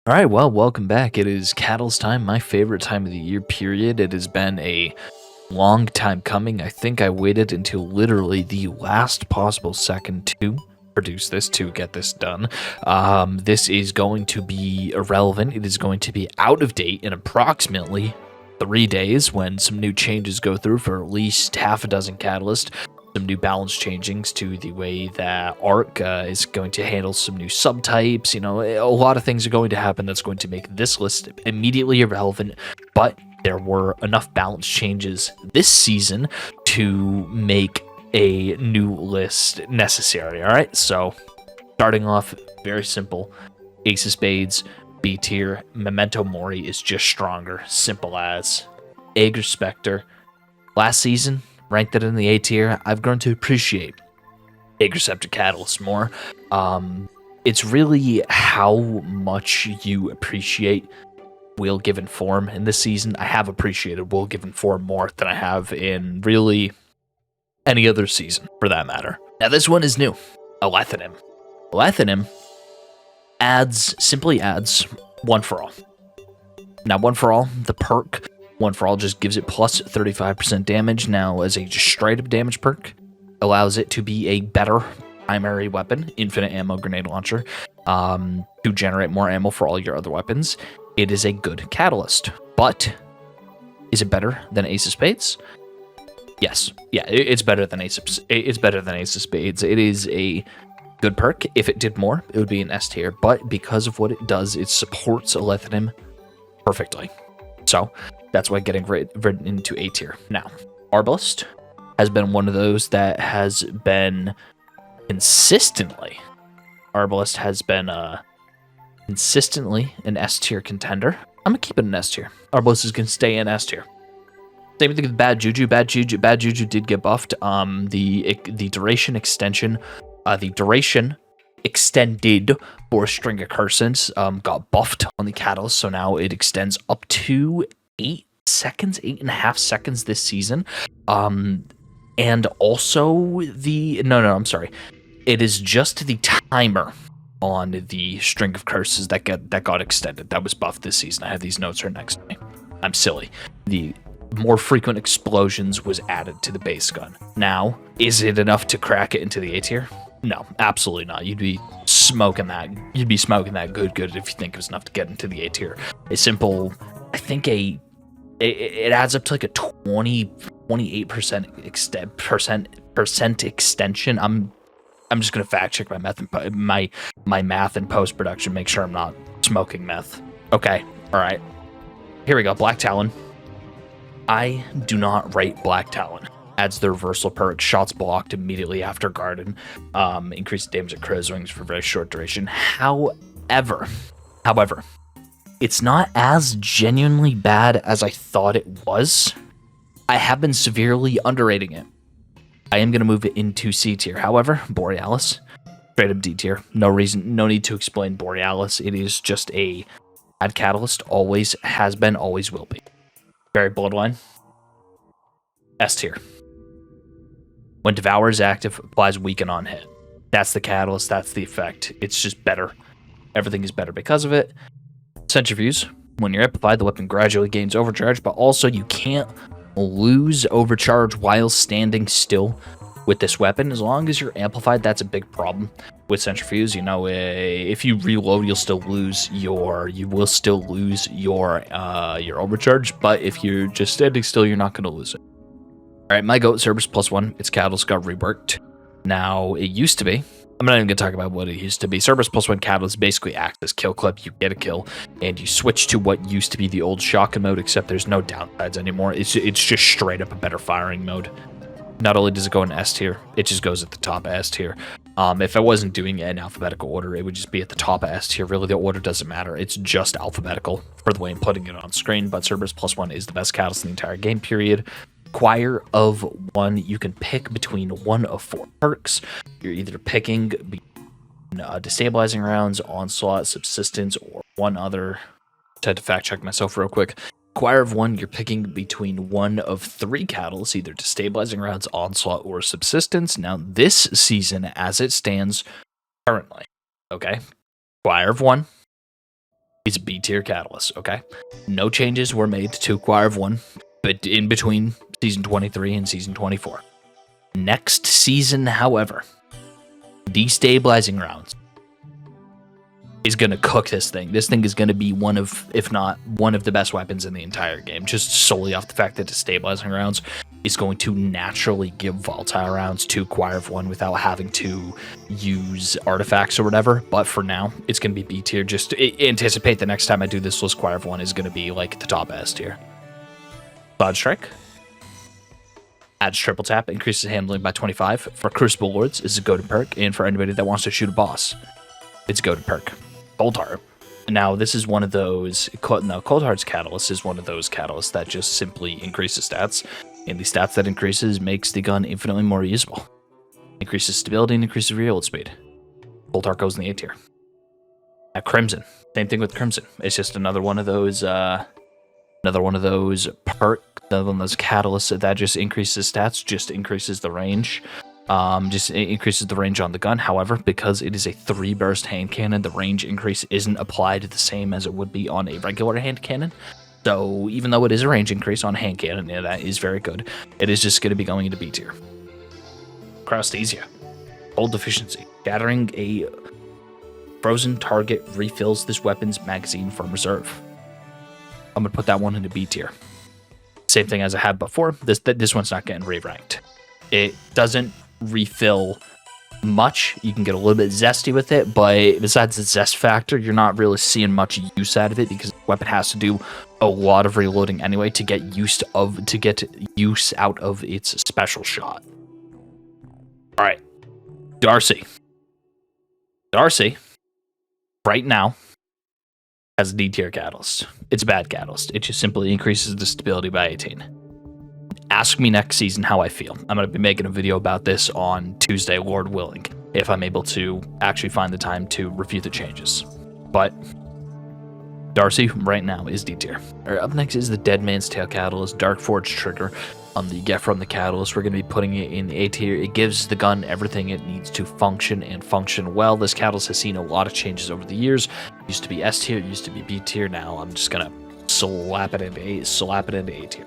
All right, well, welcome back. It is Catalyst time, my favorite time of the year, period. It has been a long time coming. I think I waited until literally the last possible second to produce this, to get this done. This is going to be irrelevant. It is going to be out of date in approximately 3 days when some new changes go through for at least half a dozen Catalysts. Some new balance changings to the way that Arc is going to handle some new subtypes. You know, a lot of things are going to happen that's going to make this list immediately irrelevant, but there were enough balance changes this season to make a new list necessary. All right, so starting off very simple: Ace of Spades, B tier. Memento Mori is just stronger, simple as. Aegir Spectre, last season ranked it in the A tier. I've grown to appreciate Aegir Scepter Catalyst more. It's really how much you appreciate Will Given Form in this season. I have appreciated Will Given Form more than I have in really any other season, for that matter. Now this one is new. Alethanim. Alethanim simply adds One for All. Now, One for All, the perk, One for All just gives it plus 35% damage. Now, as a just straight up damage perk, allows it to be a better primary weapon, infinite ammo grenade launcher, to generate more ammo for all your other weapons. It is a good catalyst, but is it better than Ace of Spades? Yes, yeah, it's better than Ace of Spades. It is a good perk. If it did more, it would be an S tier, but because of what it does, it supports Alethanim perfectly. So that's why getting written into A tier. Now, Arbalest has been one of those that has been consistently. Arbalest has been consistently an S tier contender. I'm gonna keep it an S tier. Arbalest is gonna stay in S tier. Same thing with Bad Juju. Bad Juju did get buffed. The duration extension, the duration extended for String of Curses got buffed on the Catalyst, so now it extends up to 8.5 seconds this season. And also I'm sorry. It is just the timer on the String of Curses that got extended. That was buffed this season. I have these notes right next to me. I'm silly. The more frequent explosions was added to the base gun. Now, is it enough to crack it into the A tier? No, absolutely not. You'd be smoking that. You'd be smoking that good if you think it was enough to get into the A tier. A simple, I think it adds up to like a 28% extension. I'm just gonna fact check my math and post production. Make sure I'm not smoking meth. Okay, all right. Here we go. Black Talon. I do not rate Black Talon. Adds the reversal perk, shots blocked immediately after Garden, increased damage at Crow's Wings for a very short duration. However, it's not as genuinely bad as I thought it was. I have been severely underrating it. I am going to move it into C tier. However, Borealis, straight up D tier. No need to explain Borealis. It is just a bad catalyst. Always has been, always will be. Very Bloodline. S tier. When Devour is active, applies weaken on hit. That's the catalyst, that's the effect. It's just better. Everything is better because of it. Centrifuge. When you're amplified, the weapon gradually gains overcharge, but also you can't lose overcharge while standing still with this weapon. As long as you're amplified, that's a big problem with Centrifuge. You know, if you reload, you will still lose your overcharge, but if you're just standing still, you're not going to lose it. All right, my GOAT, Cerberus +1. Its catalyst got reworked. Now, it used to be, I'm not even going to talk about what it used to be. Cerberus +1 catalyst basically acts as kill clip. You get a kill, and you switch to what used to be the old shotgun mode, except there's no downsides anymore. It's just straight up a better firing mode. Not only does it go in S tier, it just goes at the top of S tier. If I wasn't doing it in alphabetical order, it would just be at the top of S tier. Really, the order doesn't matter. It's just alphabetical for the way I'm putting it on screen, but Cerberus +1 is the best catalyst in the entire game, period. Choir of One, you can pick between one of 4 perks. You're either picking destabilizing rounds, onslaught, subsistence, or one other. I had to fact check myself real quick. Choir of One, you're picking between one of 3 catalysts, either destabilizing rounds, onslaught, or subsistence. Now, this season, as it stands currently, okay, Choir of One It's B tier catalyst, okay? No changes were made to Choir of One, but in between season 23 and season 24. Next season, however, destabilizing rounds is going to cook this thing. This thing is going to be one of, if not one of the best weapons in the entire game, just solely off the fact that destabilizing rounds is going to naturally give volatile rounds to Choir of One without having to use artifacts or whatever. But for now, it's going to be B tier. Just anticipate the next time I do this list, Choir of One is going to be like the top S tier. Cloud Strike adds triple tap, increases handling by 25. For Crucible Lords, is a go-to perk, and for anybody that wants to shoot a boss, it's a go-to perk. Cold Heart. Now, this is one of those... Cold Heart's Catalyst is one of those catalysts that just simply increases stats, and the stats that increases makes the gun infinitely more usable. Increases stability and increases reload speed. Cold Heart goes in the A tier. Now, Crimson. Same thing with Crimson. It's just another one of those... perks, another one of those catalysts that just increases stats, just increases the range. Just increases the range on the gun. However, because it is a 3-burst hand cannon, the range increase isn't applied the same as it would be on a regular hand cannon. So even though it is a range increase on a hand cannon, yeah, that is very good, it is just going to be going into B tier. Cryostasia. Cold Deficiency. Gathering a frozen target refills this weapon's magazine from reserve. I'm going to put that one into B tier. Same thing as I had before. This one's not getting re-ranked. It doesn't refill much. You can get a little bit zesty with it, but besides the zest factor, you're not really seeing much use out of it because the weapon has to do a lot of reloading anyway to get use out of its special shot. All right, Darcy, right now has a D tier catalyst. It's a bad catalyst. It just simply increases the stability by 18. Ask me next season how I feel. I'm going to be making a video about this on Tuesday, Lord willing, if I'm able to actually find the time to review the changes. But Darcy right now is D tier. Up next is the Dead Man's Tale Catalyst, Dark Forge Trigger. That you get from the catalyst. We're going to be putting it in the A tier. It gives the gun everything it needs to function and function well. This catalyst has seen a lot of changes over the years. It used to be S tier, it used to be B tier. Now I'm just going to slap it into A tier.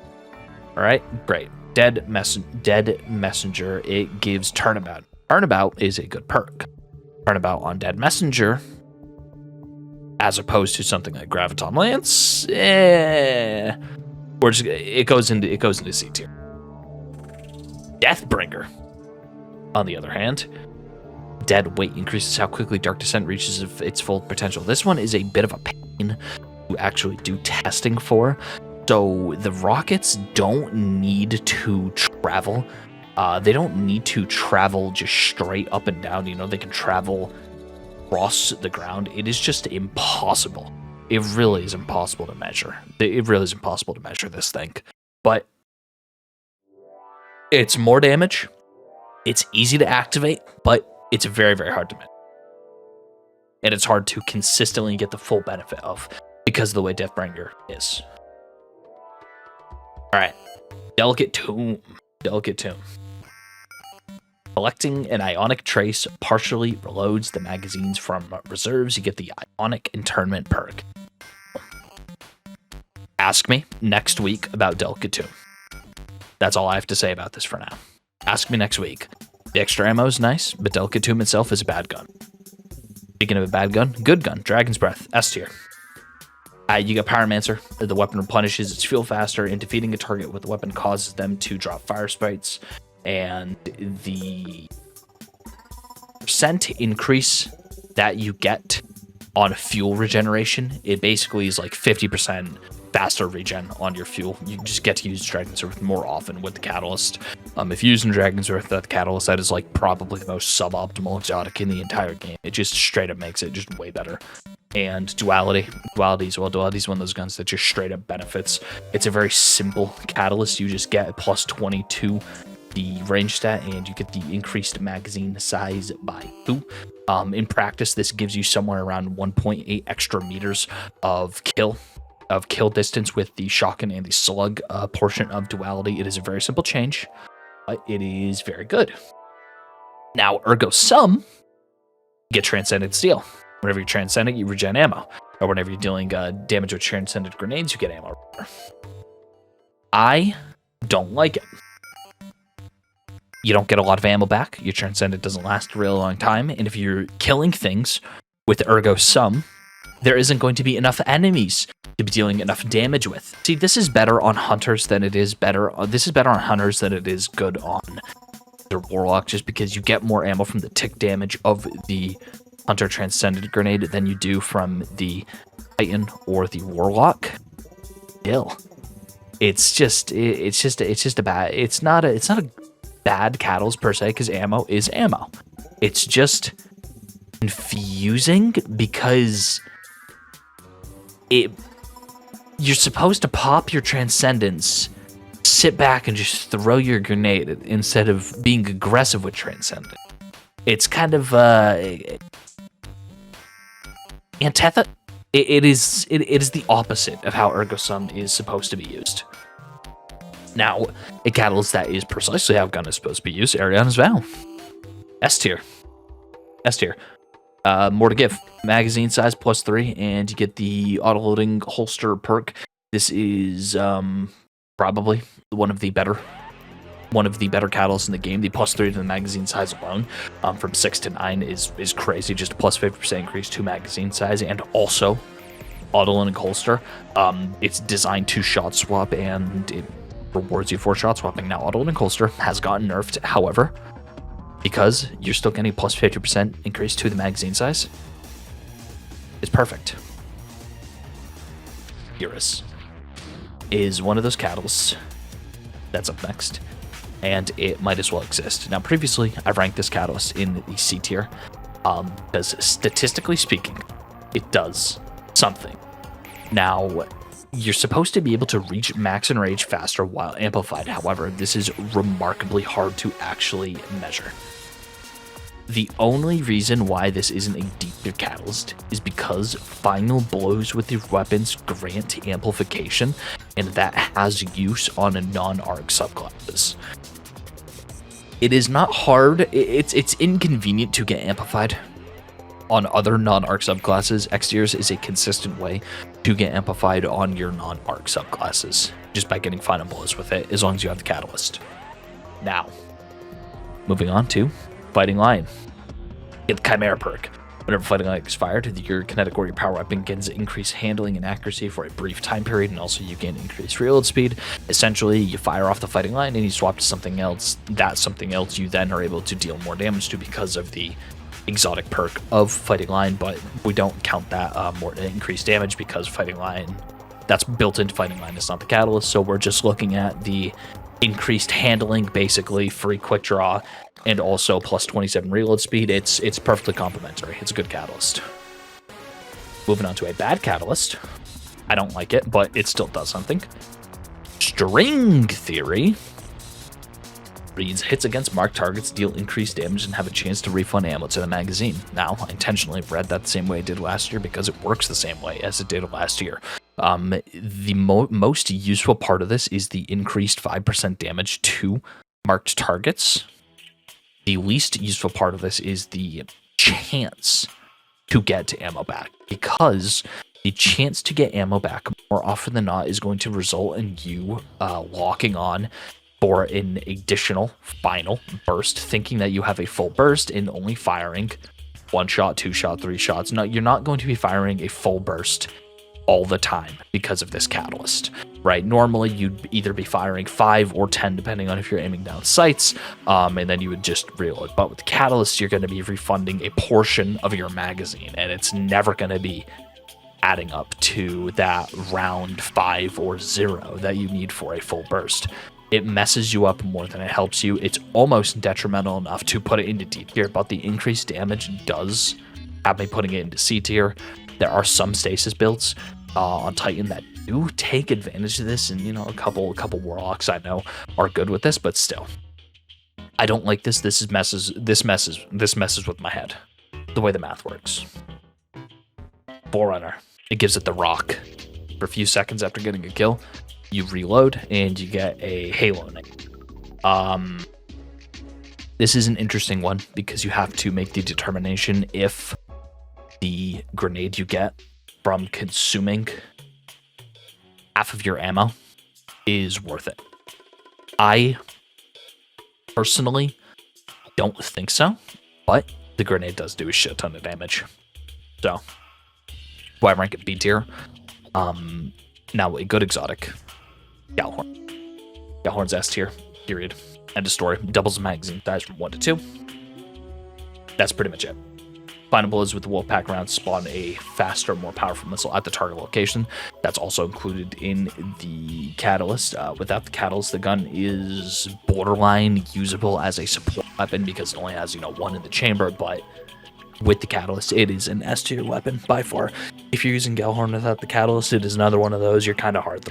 All right, great. Dead Messenger, it gives Turnabout. Turnabout is a good perk. Turnabout on Dead Messenger, as opposed to something like Graviton Lance, or just, it goes into C tier. Deathbringer, on the other hand, Dead Weight increases how quickly Dark Descent reaches its full potential. This one is a bit of a pain to actually do testing for. So the rockets don't need to travel. They don't need to travel just straight up and down. You know, they can travel across the ground. It is just impossible. It really is impossible to measure. It really is impossible to measure this thing. But it's more damage. It's easy to activate, but it's very, very hard to measure. And it's hard to consistently get the full benefit of because of the way Deathbringer is. Alright, Delicate Tomb. Collecting an Ionic Trace partially reloads the magazines from reserves. You get the Ionic Internment perk. Ask me next week about Delicate Tomb. That's all I have to say about this for now. Ask me next week. The extra ammo is nice, but Delicate Tomb itself is a bad gun. Speaking of a bad gun, good gun, Dragon's Breath, S tier. You get Pyromancer. The weapon replenishes its fuel faster, and defeating a target with the weapon causes them to drop fire sprites. And the percent increase that you get on fuel regeneration, it basically is like 50% faster regen on your fuel. You just get to use Dragon's Breath more often with the catalyst. If you're using Dragon's Breath, that catalyst, that is like probably the most suboptimal exotic in the entire game. It just straight up makes it just way better. And Duality is one of those guns that just straight up benefits. It's a very simple catalyst. You just get plus 22 the range stat, and you get the increased magazine size by 2. In practice, this gives you somewhere around 1.8 extra meters of kill distance with the shotgun and the slug portion of Duality. It is a very simple change, but it is very good. Now, Ergo Sum, you get Transcendent Steel. Whenever you transcend it, you regen ammo. or whenever you're dealing damage with transcended grenades, you get ammo. I don't like it. You don't get a lot of ammo back. Your transcendent doesn't last a really long time, and if you're killing things with Ergo Sum, there isn't going to be enough enemies to be dealing enough damage with. See, this is better on hunters than it is better. This is better on hunters than it is good on the warlock, just because you get more ammo from the tick damage of the hunter transcended grenade than you do from the titan or the warlock. Still, it's not a bad catalyst per se, because ammo is ammo. It's just confusing because you're supposed to pop your transcendence, sit back and just throw your grenade instead of being aggressive with transcendent. It's kind of antithetical. It is the opposite of how Ergo Sum is supposed to be used. Now, a catalyst that is precisely how gun is supposed to be used, Ariana's Vow. S tier. More to give. Magazine size +3, and you get the auto-loading holster perk. This is probably one of the better catalysts in the game. The +3 to the magazine size alone, from 6 to 9 is crazy. Just a +50% increase to magazine size, and also auto-loading holster. It's designed to shot swap, and it rewards you for shot swapping. Now, auto-loading holster has gotten nerfed, however, because you're still getting +50% increase to the magazine size. It's perfect. Eurus is one of those catalysts that's up next, and it might as well exist. Now, previously, I ranked this catalyst in the C tier, because statistically speaking, it does something. Now, you're supposed to be able to reach max enrage faster while amplified. However, this is remarkably hard to actually measure. The only reason why this isn't a D tier catalyst is because final blows with your weapons grant amplification, and that has use on a non-arc subclasses. It is not hard. It's inconvenient to get amplified on other non-arc subclasses. X tiers is a consistent way to get amplified on your non-arc subclasses, just by getting final blows with it, as long as you have the catalyst. Now, moving on to Fighting Lion. Get the Chimera perk. Whenever Fighting Lion is fired, your kinetic or your power weapon gains increased handling and accuracy for a brief time period, and also you gain increased reload speed. Essentially, you fire off the Fighting Lion and you swap to something else. That something else you then are able to deal more damage to because of the exotic perk of Fighting Lion, but we don't count that more increased damage because Fighting Lion, that's built into Fighting Lion, it's not the catalyst. So we're just looking at the increased handling, basically free quick draw, and also +27 reload speed. It's perfectly complementary. It's a good catalyst. Moving on to a bad catalyst. I don't like it, but it still does something. String Theory reads, hits against marked targets deal increased damage and have a chance to refund ammo to the magazine. Now, I intentionally read that the same way I did last year because it works the same way as it did last year. The most useful part of this is the increased 5% damage to marked targets. The least useful part of this is the chance to get ammo back, because the chance to get ammo back more often than not is going to result in you locking on for an additional final burst, thinking that you have a full burst and only firing 1 shot, 2 shot, 3 shots. No, you're not going to be firing a full burst all the time because of this catalyst, right? Normally, you'd either be firing 5 or 10, depending on if you're aiming down sights, and then you would just reload. But with the catalyst, you're going to be refunding a portion of your magazine, and it's never going to be adding up to that round 5 or 0 that you need for a full burst. It messes you up more than it helps you. It's almost detrimental enough to put it into D tier, but the increased damage does have me putting it into C tier. There are some stasis builds on Titan that do take advantage of this, and a couple warlocks I know are good with this, but still, I don't like this. This messes with my head, the way the math works. Forerunner, it gives it the rock. For a few seconds after getting a kill, you reload and you get a halo name. This is an interesting one because you have to make the determination if the grenade you get from consuming half of your ammo is worth it. I personally don't think so, but the grenade does do a shit ton of damage. So, why rank it B tier? Now, a good exotic, Gjallarhorn. Gjallarhorn's S tier, period. End of story. Doubles the magazine size from 1 to 2. That's pretty much it. Final bullets with the Wolfpack rounds spawn a faster, more powerful missile at the target location. That's also included in the catalyst. Without the catalyst, the gun is borderline usable as a support weapon because it only has, one in the chamber, but with the catalyst, it is an S tier weapon by far. If you're using Gjallarhorn without the catalyst, it is another one of those. You're kind of hard.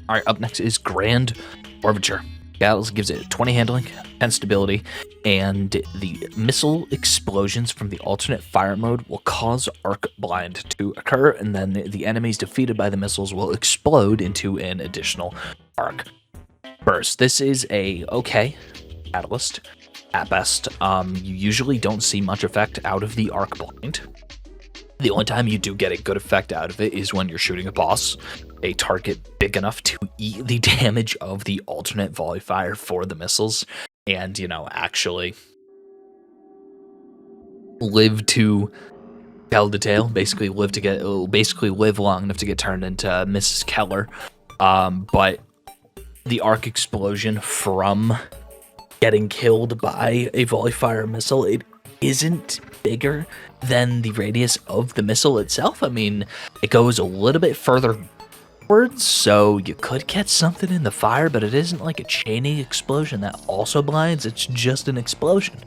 Alright, up next is Grand Orbiter. Catalyst gives it 20 handling, 10 stability, and the missile explosions from the alternate fire mode will cause arc blind to occur, and then the enemies defeated by the missiles will explode into an additional arc burst. This is a okay catalyst at best. You usually don't see much effect out of the arc blind. The only time you do get a good effect out of it is when you're shooting a boss, a target big enough to eat the damage of the alternate volley fire for the missiles, and, actually live to tell the tale, basically live long enough to get turned into Mrs. Keller. But the arc explosion from getting killed by a volley fire missile, it isn't bigger than the radius of the missile itself. I mean, it goes a little bit further forwards, so you could catch something in the fire, but it isn't like a chaining explosion that also blinds. It's just an explosion,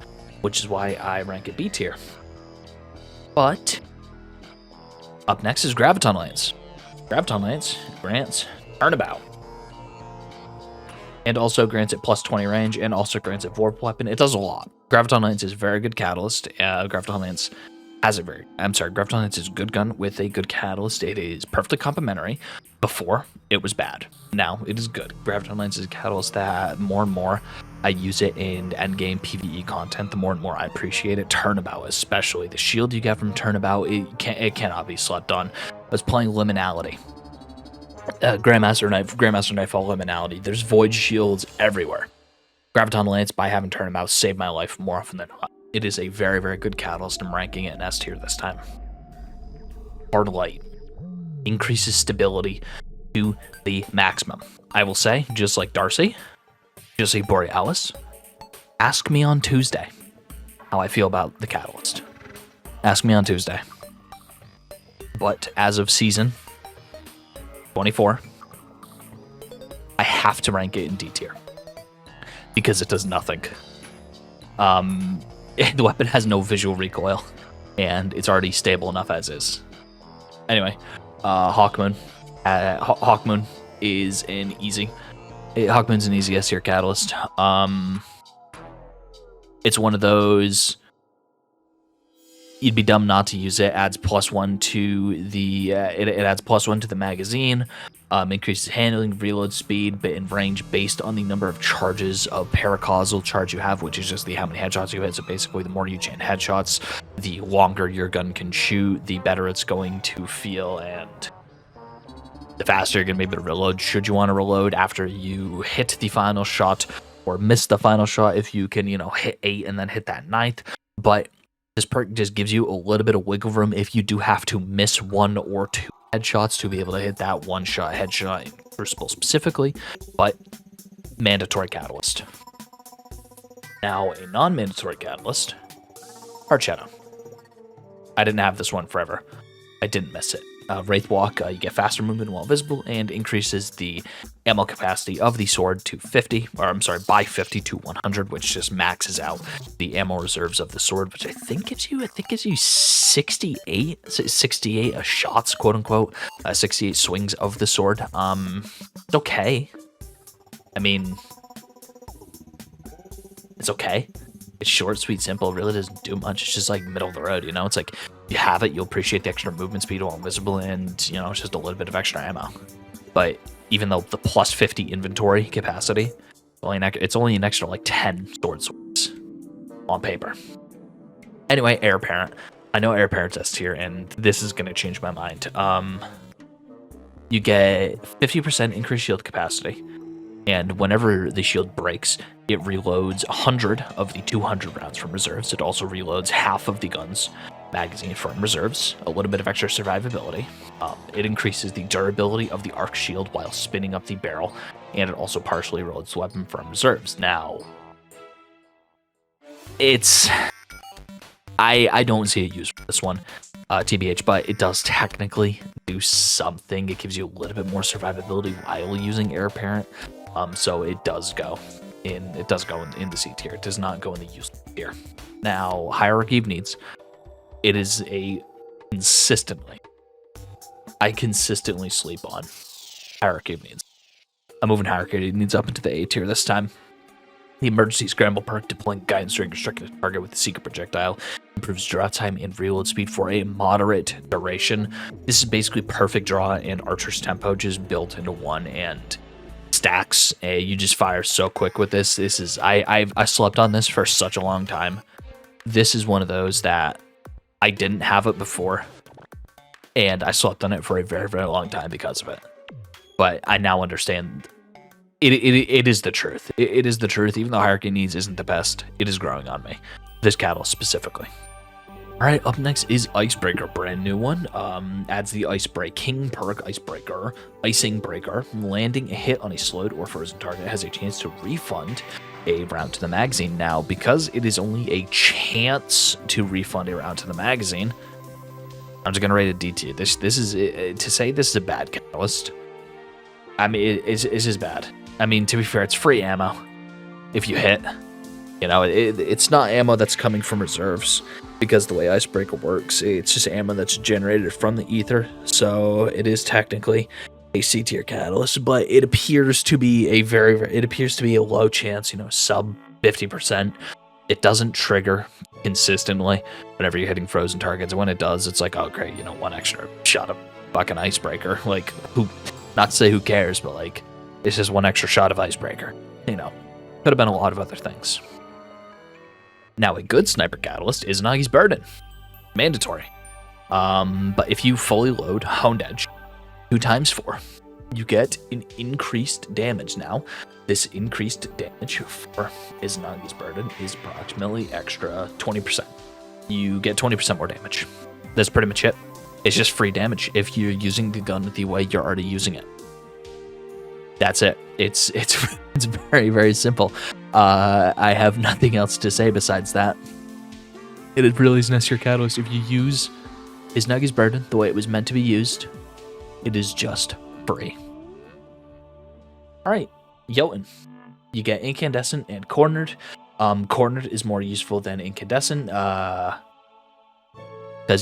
which is why I rank it B tier. But up next is Graviton Lance. Graviton Lance grants Turnabout, and also grants it plus 20 range, and also grants it Warp Weapon. It does a lot. Graviton Lance is a very good catalyst. Graviton Lance is a good gun with a good catalyst. It is perfectly complementary. Before, it was bad. Now, it is good. Graviton Lance is a catalyst that more and more I use it in Endgame PVE content, the more and more I appreciate it. Turnabout, especially. The shield you get from Turnabout, it cannot be slept on. I was playing Liminality. Grandmaster Nightfall Liminality. There's void shields everywhere. Graviton Lance, by having Turnabout, saved my life more often than not. It is a very, very good catalyst. I'm ranking it in S tier this time. Hard Light increases stability to the maximum. I will say, just like Darcy, just like Borealis, ask me on Tuesday how I feel about the catalyst. Ask me on Tuesday. But as of season 24, I have to rank it in D tier because it does nothing. The weapon has no visual recoil, and it's already stable enough as is. Anyway, Hawkmoon. Hawkmoon is an easy. Hawkmoon's an easy S tier catalyst. It's one of those. You'd be dumb not to use it. Adds +1 to the. It adds +1 to the magazine. Increases handling, reload speed, but in range based on the number of charges of paracausal charge you have, which is just how many headshots you hit. So basically, the more you chain headshots, the longer your gun can shoot, the better it's going to feel, and the faster you're going to be able to reload. Should you want to reload after you hit the final shot or miss the final shot, if you can, hit 8 and then hit that 9th. But this perk just gives you a little bit of wiggle room if you do have to miss 1 or 2 headshots to be able to hit that one-shot headshot in Crucible specifically, but mandatory catalyst. Now, a non-mandatory catalyst, Heart Shadow. I didn't have this one forever. I didn't miss it. Wraith Walk, you get faster movement while visible, and increases the ammo capacity of the sword to 50, by 50 to 100, which just maxes out the ammo reserves of the sword, which I think gives you 68 shots, quote unquote, 68 swings of the sword. It's okay. I mean, it's okay. It's short, sweet, simple. It really doesn't do much. It's just like middle of the road, It's like you have it, you'll appreciate the extra movement speed while invisible, and it's just a little bit of extra ammo. But even though the plus 50 inventory capacity, it's only an extra like 10 sword swings on paper. Anyway, Heir Apparent. I know Heir Apparent's S tier, and this is going to change my mind. You get 50% increased shield capacity, and whenever the shield breaks, it reloads 100 of the 200 rounds from reserves. It also reloads half of the gun's magazine from reserves, a little bit of extra survivability. It increases the durability of the arc shield while spinning up the barrel, and it also partially reloads the weapon from reserves. Now, I don't see a use for this one, TBH, but it does technically do something. It gives you a little bit more survivability while using Heir Apparent. So it does go in the C tier. It does not go in the useless tier. Now, Hierarchy of Needs. It is I consistently sleep on Hierarchy of Needs. I'm moving Hierarchy of Needs up into the A tier this time. The Emergency Scramble perk, deploying guidance during restricted target with the secret projectile, improves draw time and reload speed for a moderate duration. This is basically perfect draw and Archer's tempo just built into one, and stacks. You just fire so quick with this. This is I slept on this for such a long time. This is one of those that I didn't have it before, and I slept on it for a very, very long time because of it. But I now understand. It is the truth. It is the truth. Even though Hierarchy Needs isn't the best, it is growing on me. This catalyst specifically. All right, up next is Icebreaker, brand new one. Adds the Icebreaking perk, Icebreaker, Icing Breaker. Landing a hit on a slowed or frozen target has a chance to refund a round to the magazine. Now, because it is only a chance to refund a round to the magazine, I'm just gonna rate it D tier. This is to say this is a bad catalyst. I mean, it's just bad. I mean, to be fair, it's free ammo if you hit. You know, it's not ammo that's coming from reserves, because the way Icebreaker works, it's just ammo that's generated from the ether. So it is technically a C tier catalyst, but it appears to be a low chance, you know, sub 50%. It doesn't trigger consistently whenever you're hitting frozen targets. And when it does, it's like, oh great, you know, one extra shot of fucking Icebreaker. Like, not to say who cares, but like, it's just one extra shot of Icebreaker. You know, could have been a lot of other things. Now, a good sniper catalyst is Nagi's Burden. Mandatory. But if you fully load Honed Edge 2x4, you get an increased damage. Now, this increased damage for Nagi's Burden is approximately extra 20%. You get 20% more damage. That's pretty much it. It's just free damage if you're using the gun the way you're already using it. That's it. It's very, very simple. I have nothing else to say besides that. It really is an S tier catalyst. If you use Nagi's Burden the way it was meant to be used, it is just free. Alright, Jotun. You get Incandescent and Cornered. Cornered is more useful than Incandescent, because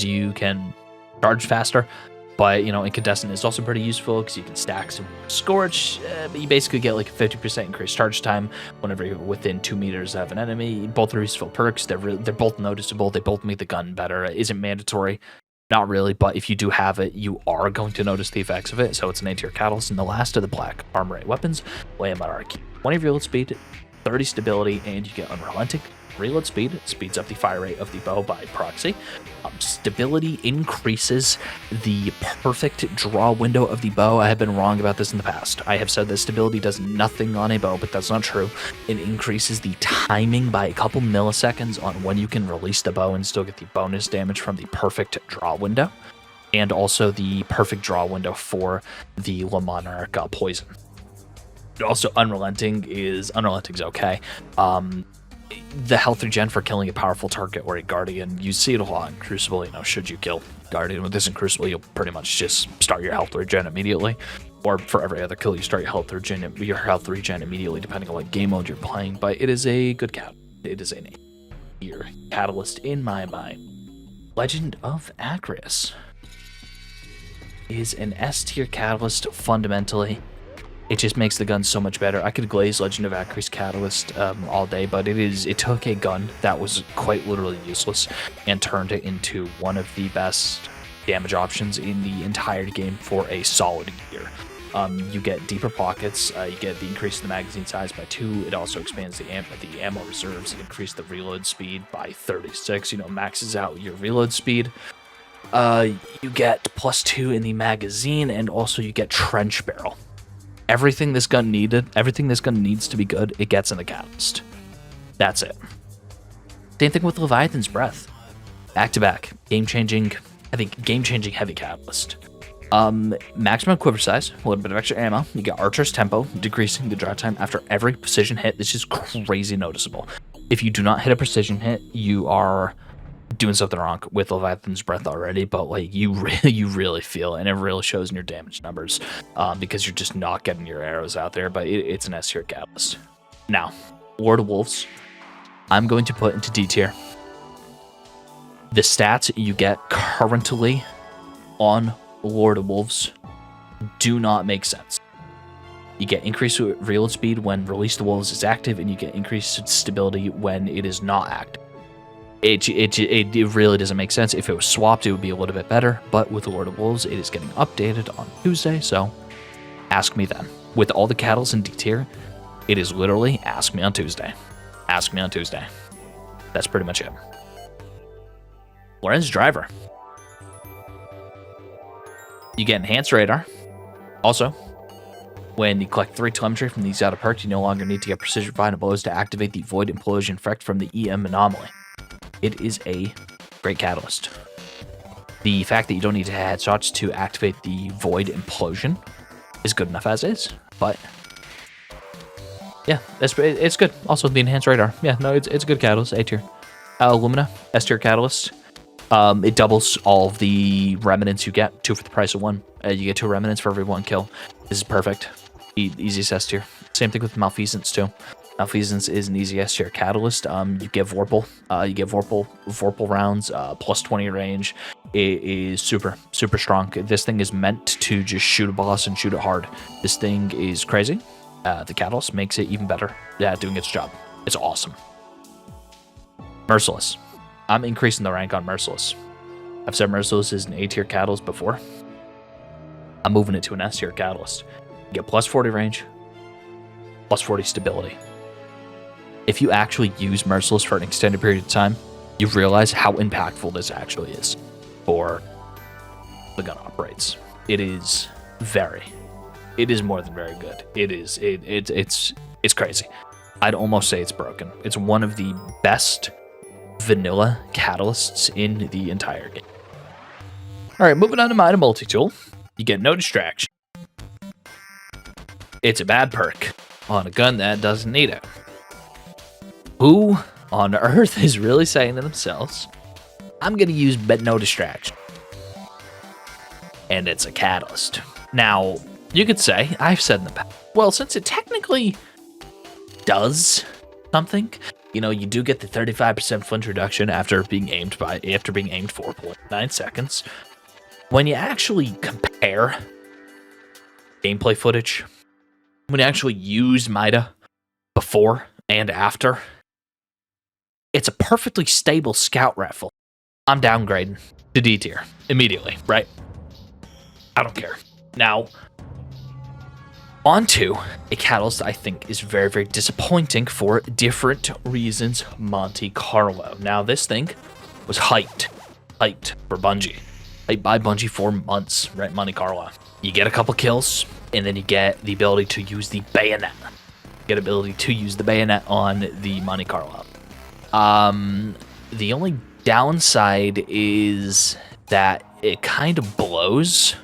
you can charge faster. But, you know, Incandescent is also pretty useful because you can stack some Scorch, but you basically get like a 50% increased charge time whenever you're within 2 meters of an enemy. Both are useful perks. They're both noticeable. They both make the gun better. It isn't mandatory. Not really, but if you do have it, you are going to notice the effects of it. So it's an A-tier catalyst. And the last of the black armor weapons, Way Monarchy. 20 reload speed, 30 stability, and you get Unrelenting. Reload speed speeds up the fire rate of the bow by proxy. Stability increases the perfect draw window of the bow. I have been wrong about this in the past. I have said that stability does nothing on a bow, but that's not true. It increases the timing by a couple milliseconds on when you can release the bow and still get the bonus damage from the perfect draw window, and also the perfect draw window for the Le Monarch poison. Also, Unrelenting's okay. The health regen for killing a powerful target or a guardian, you see it a lot in Crucible. You know, should you kill guardian with this in Crucible, you'll pretty much just start your health regen immediately, or for every other kill you start your health regen immediately, depending on what game mode you're playing. But it is a good cat. It is an A-tier catalyst in my mind. Legend of Acris is an S-tier catalyst fundamentally. It just makes the gun so much better. I could glaze Legend of Acris Catalyst all day, but it took a gun that was quite literally useless and turned it into one of the best damage options in the entire game for a solid year. You get deeper pockets. You get the increase in the magazine size by 2. It also expands the ammo reserves. It increases the reload speed by 36. Maxes out your reload speed. You get +2 in the magazine, and also you get trench barrel. Everything this gun needs to be good, it gets in the catalyst. That's it. Same thing with Leviathan's Breath. Back-to-back. Game-changing heavy catalyst. Maximum quiver size, a little bit of extra ammo. You get Archer's Tempo, decreasing the draw time after every precision hit. This is crazy noticeable. If you do not hit a precision hit, you are doing something wrong with Leviathan's Breath already, but like you really feel it, and it really shows in your damage numbers, because you're just not getting your arrows out there, but it's an S tier catalyst. Now, Lord of Wolves, I'm going to put into D tier. The stats you get currently on Lord of Wolves do not make sense. You get increased reload speed when Release the Wolves is active, and you get increased stability when it is not active. It really doesn't make sense. If it was swapped, it would be a little bit better, but with Lord of Wolves, it is getting updated on Tuesday, so ask me then. With all the catalysts in D tier, it is literally ask me on Tuesday. Ask me on Tuesday. That's pretty much it. Lorenz Driver. You get Enhanced Radar. Also, when you collect 3 telemetry from these out of perks, you no longer need to get Precision Fire blows to activate the Void Implosion effect from the EM Anomaly. It is a great catalyst. The fact that you don't need to have headshots to activate the Void Implosion is good enough as is, but yeah, it's good. Also, the Enhanced Radar. Yeah, no, it's a good catalyst, A tier. Illumina, S tier catalyst. It doubles all of the remnants you get, 2 for the price of 1. You get 2 remnants for every 1 kill. This is perfect. Easiest S tier. Same thing with Malfeasance too. Malfeasance is an easy S tier catalyst. You get Vorpal. You get Vorpal rounds, +20 range. It is super strong. This thing is meant to just shoot a boss and shoot it hard. This thing is crazy. The catalyst makes it even better at doing its job. It's awesome. Merciless. I'm increasing the rank on Merciless. I've said Merciless is an A tier catalyst before. I'm moving it to an S tier catalyst. You get +40 range, +40 stability. If you actually use Merciless for an extended period of time, you realize how impactful this actually is for the gun operates. It is more than very good. It's crazy. I'd almost say it's broken. It's one of the best vanilla catalysts in the entire game. All right, moving on to Might Multi-Tool. You get No Distraction. It's a bad perk on a gun that doesn't need it. Who on earth is really saying to themselves, I'm going to use No Distraction? And it's a catalyst. Now, you could say, I've said in the past, well, since it technically does something, you do get the 35% flinch reduction after being aimed for 4.9 seconds. When you actually compare gameplay footage, when you actually use Mida before and after, it's a perfectly stable scout rifle. I'm downgrading to D tier immediately, right? I don't care. Now, on to a catalyst I think is very, very disappointing for different reasons. Monte Carlo. Now, this thing was hyped for Bungie. Hyped by Bungie for months, right? Monte Carlo. You get a couple kills, and then you get the ability to use the bayonet. On the Monte Carlo. The only downside is that it kind of blows.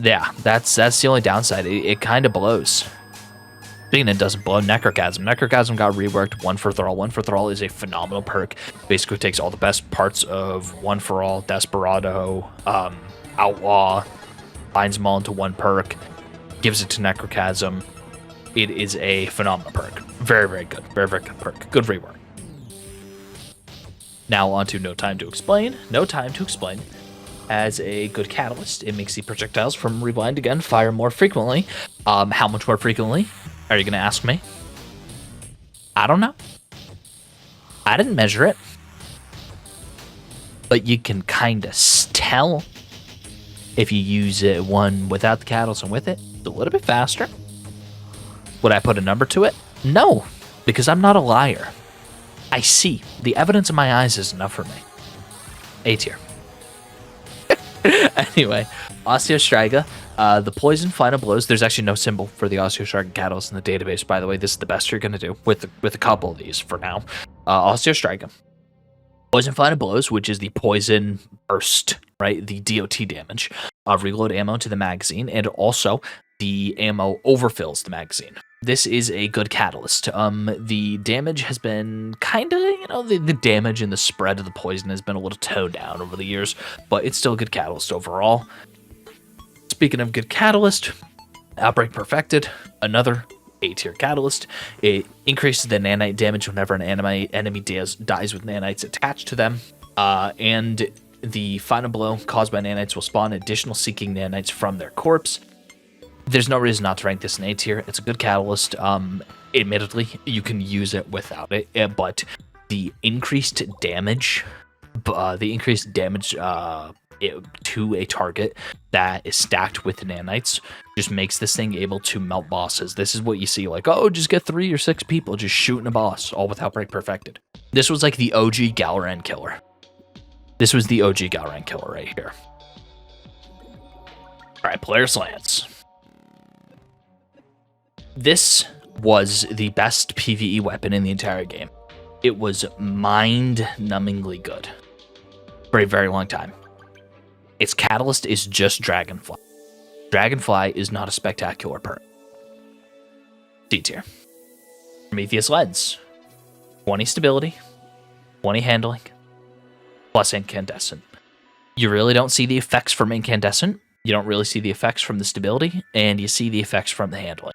Yeah, that's the only downside. It kind of blows. Speaking of doesn't blow, Necrochasm. Necrochasm got reworked. One for Thrall. One for Thrall is a phenomenal perk. Basically takes all the best parts of One for All, Desperado, Outlaw, binds them all into one perk, gives it to Necrochasm. It is a phenomenal perk. Very, very good. Very, very good perk. Good rework. Now on to No Time to Explain. No Time to Explain. As a good catalyst, it makes the projectiles from Rewind Again fire more frequently. How much more frequently? Are you going to ask me? I don't know. I didn't measure it. But you can kind of tell If you use one without the catalyst and with it, it's a little bit faster. Would I put a number to it? No, because I'm not a liar. I see. The evidence in my eyes is enough for me. A tier. Anyway, Osteostriga, the poison final blows. There's actually no symbol for the Osteostriga catalyst in the database, by the way. This is the best you're going to do with a couple of these for now. Osteostriga. Poison final blows, which is the poison burst, right? The DOT damage. Reload ammo to the magazine, and also the ammo overfills the magazine. This is a good catalyst. The damage has been kind of, the damage and the spread of the poison has been a little toned down over the years, but it's still a good catalyst overall. Speaking of good catalyst, Outbreak Perfected, another A-tier catalyst. It increases the nanite damage whenever an enemy dies with nanites attached to them, and the final blow caused by nanites will spawn additional seeking nanites from their corpse. There's no reason not to rank this in A tier. It's a good catalyst. Admittedly, you can use it without it, but the increased damage, to a target that is stacked with nanites just makes this thing able to melt bosses. This is what you see, like, oh, just get 3 or 6 people just shooting a boss, all with Outbreak Perfected. This was like the OG Galran killer. This was the OG Galran killer right here. All right, player slants. This was the best PvE weapon in the entire game. It was mind-numbingly good for a very long time. Its catalyst is just Dragonfly. Dragonfly is not a spectacular perk. D tier. Prometheus Lens. 20 stability, 20 handling, plus incandescent. You really don't see the effects from incandescent. You don't really see the effects from the stability, and you see the effects from the handling.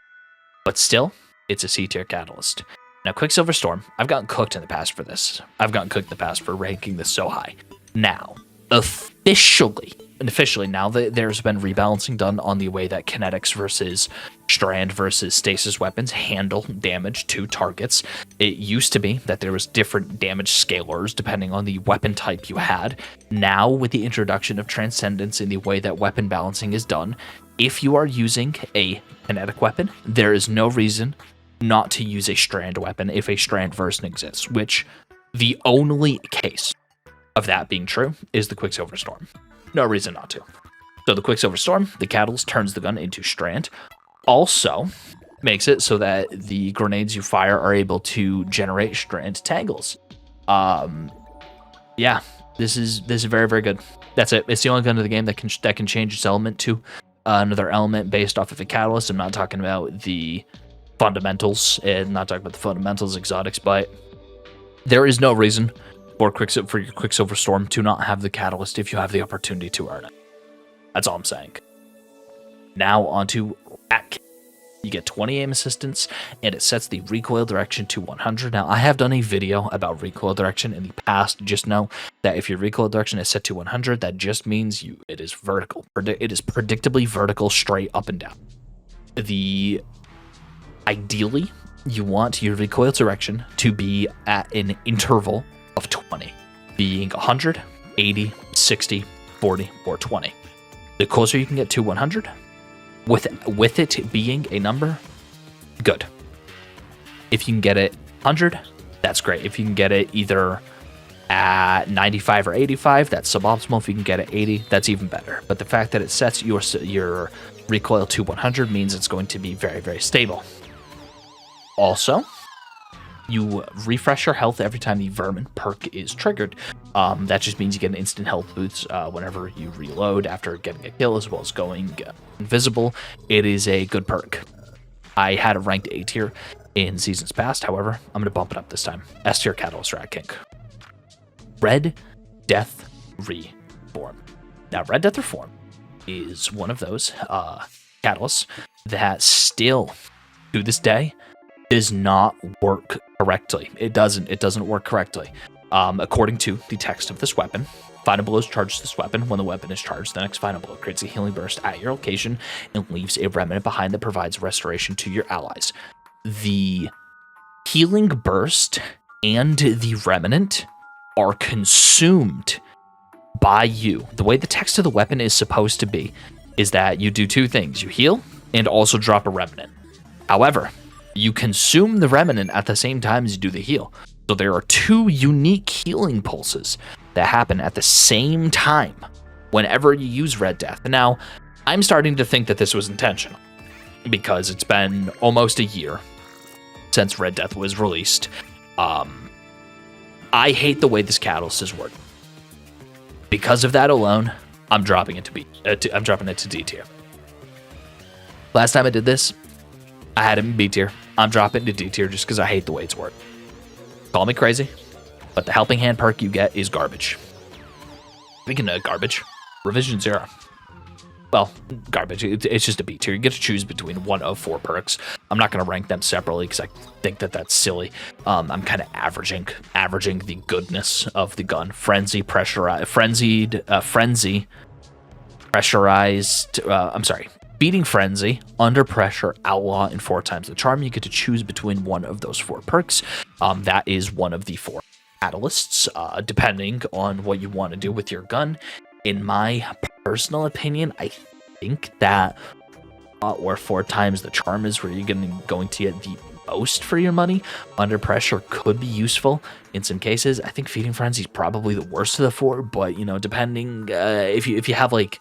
But still, it's a C-tier catalyst. Now, Quicksilver Storm, I've gotten cooked in the past for this. I've gotten cooked in the past for ranking this so high. Now, officially, now that there's been rebalancing done on the way that kinetics versus strand versus stasis weapons handle damage to targets. It used to be that there was different damage scalars depending on the weapon type you had. Now, with the introduction of Transcendence in the way that weapon balancing is done, if you are using a kinetic weapon, there is no reason not to use a strand weapon if a strand version exists, which the only case of that being true is the Quicksilver Storm. No reason not to. So the Quicksilver Storm, the catalyst turns the gun into strand, also makes it so that the grenades you fire are able to generate strand tangles. Yeah, this is very, very good. That's it. It's the only gun in the game that can change its element to another element based off of a catalyst. I'm not talking about the fundamentals, and not talking about the fundamentals exotics, but there is no reason for your Quicksilver Storm to not have the catalyst if you have the opportunity to earn it. That's all I'm saying. Now onto Rat King. You get 20 aim assistance, and it sets the recoil direction to 100. Now, I have done a video about recoil direction in the past. Just know that if your recoil direction is set to 100, that just means it is vertical. It is predictably vertical, straight up and down. Ideally, you want your recoil direction to be at an interval of 20, being 100, 80, 60, 40, or 20. The closer you can get to 100, with it being a number, good. If you can get it 100, that's great. If you can get it either at 95 or 85, that's suboptimal. If you can get it 80, that's even better. But the fact that it sets your recoil to 100 means it's going to be very, very stable. Also, you refresh your health every time the Vermin perk is triggered. That just means you get an instant health boost whenever you reload after getting a kill, as well as going invisible. It is a good perk. I had it ranked A tier in seasons past. However, I'm going to bump it up this time. S tier Catalyst Rat King. Red Death Reform. Now, Red Death Reform is one of those catalysts that still, to this day, does not work correctly. It doesn't work correctly. According to the text of this weapon, Final Blows charges this weapon. When the weapon is charged, the next Final Blow creates a healing burst at your location and leaves a remnant behind that provides restoration to your allies. The healing burst and the remnant are consumed by you. The way the text of the weapon is supposed to be is that you do two things. You heal and also drop a remnant. However, you consume the remnant at the same time as you do the heal. So there are two unique healing pulses that happen at the same time whenever you use Red Death. Now, I'm starting to think that this was intentional because it's been almost a year since Red Death was released. I hate the way this catalyst is working. Because of that alone, I'm dropping it to D tier. Last time I did this, I had it in B tier. I'm dropping it to D tier just because I hate the way it's working. Call me crazy, but the helping hand perk you get is garbage. Speaking of garbage, Revision 0. Well, garbage. It's just a B tier. You get to choose between one of 4 perks. I'm not going to rank them separately because I think that that's silly. I'm kind of averaging the goodness of the gun. Frenzy, Beating Frenzy, Under Pressure, Outlaw, and 4 times the Charm. You get to choose between one of those 4 perks. That is one of the 4 catalysts, depending on what you want to do with your gun. In my personal opinion, I think that or 4 times the Charm is where you're going to get the most for your money. Under Pressure could be useful in some cases. I think Feeding Frenzy is probably the worst of the 4, but depending if you have like